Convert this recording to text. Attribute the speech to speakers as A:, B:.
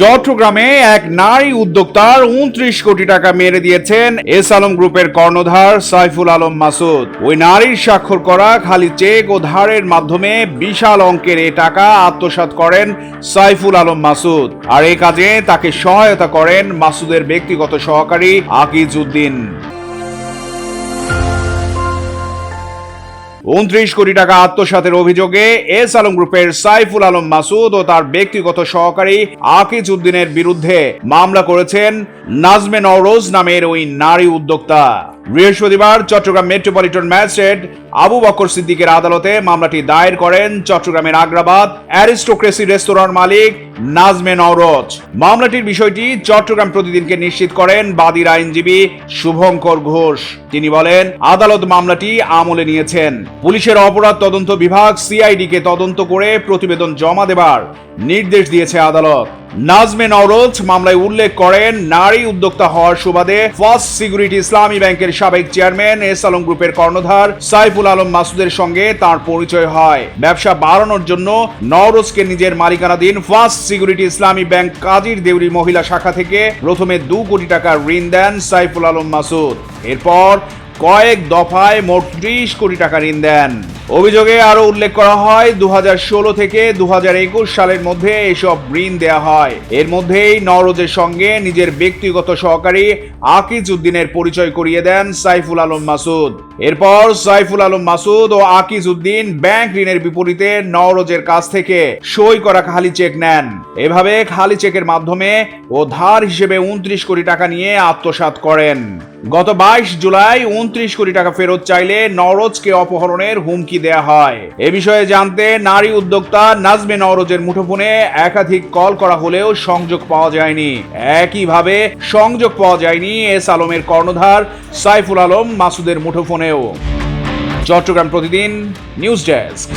A: চট্টগ্রামে এক নারী উদ্যোক্তার 29 কোটি টাকা মেরে দিয়েছেন এস আলম গ্রুপের কর্ণধার সাইফুল আলম মাসুদ। ওই নারীর স্বাক্ষর করা খালি চেক ও ধারের মাধ্যমে বিশাল অঙ্কের এ টাকা আত্মসাৎ করেন সাইফুল আলম মাসুদ। আর এ কাজে তাকে সহায়তা করেন মাসুদের ব্যক্তিগত সহকারী আকিজ উদ্দিন। 29 কোটি টাকা আত্মসাতের অভিযোগে এস আলম গ্রুপের সাইফুল আলম মাসুদ ও তার ব্যক্তিগত সহকারী আকিজ উদ্দিনের বিরুদ্ধে মামলা করেছেন নাজমে নওরোজ নামের ওই নারী উদ্যোক্তা। বৃহস্পতিবার চট্টগ্রাম মেট্রোপলিটন ম্যাজিস্ট্রেট আবু বকর সিদ্দিকের আদালতে মামলাটি দায়ের করেন চট্টগ্রামের আগ্রাবাদ অ্যারিস্টোক্রেসি রেস্তোরাঁর মালিক নাজমে নওরোজ। মামলাটির বিষয়টি চট্টগ্রাম প্রতিদিনকে নিশ্চিত করেন বাদীর আইনজীবী শুভঙ্কর ঘোষ। তিনি বলেন, আদালত মামলাটি আমলে নিয়েছেন। পুলিশের অপরাধ তদন্ত বিভাগ সিআইডি কে তদন্ত করে প্রতিবেদন জমা দেবার নির্দেশ দিয়েছে আদালত। নাজমে নওরোজ মামলায় উল্লেখ করেন, নারী উদ্যোক্তা হওয়ার সুবাদে ফার্স্ট সিকিউরিটি ইসলামী ব্যাংকের সাবেক চেয়ারম্যান এস আলম গ্রুপের কর্ণধার সাইফুল আলম মাসুদের সঙ্গে তার পরিচয় হয়। ব্যবসা বাড়ানোর জন্য নওরোজকে নিজের মালিকানাধীন ফার্স্ট সিকিউরিটি ইসলামী ব্যাংক কাজীর দেউরি মহিলা শাখা থেকে প্রথমে 2 কোটি টাকা ঋণ দেন সাইফুল আলম মাসুদ। এরপর কয়েক দফায় মোট 30 কোটি টাকা ঋণ দেন। অভিযোগে আরো উল্লেখ করা হয়, 2016 থেকে 2021 সালের মধ্যে এসব ঋণ দেয়া হয়। এর মধ্যেই নওরোজের সঙ্গে নিজের ব্যক্তিগত সহকারী আকিজ উদ্দিনের পরিচয় করিয়ে দেন সাইফুল আলম মাসুদ। এরপর সাইফুল আলম মাসুদ ও আকিজ উদ্দিন ব্যাংক ঋণের বিপরীতে নওরোজের কাছ থেকে সই করা খালি চেক নেন। এভাবে খালি চেকের মাধ্যমে ও ধার হিসেবে 29 কোটি টাকা নিয়ে আত্মসাৎ করেন। গত 22 জুলাই 29 কোটি টাকা ফেরত চাইলে নওরোজকে অপহরণের হুমকি দেয়া হয়। এ বিষয়ে জানতে নারী উদ্যোক্তা নাজমে নওরোজের মুঠোফোনে একাধিক কল করা হলেও সংযোগ পাওয়া যায়নি। একইভাবে সংযোগ পাওয়া যায়নি এস আলমের কর্ণধার সাইফুল আলম মাসুদের মুঠোফোনেও। চট্টগ্রাম প্রতিদিন নিউজ ডেস্ক।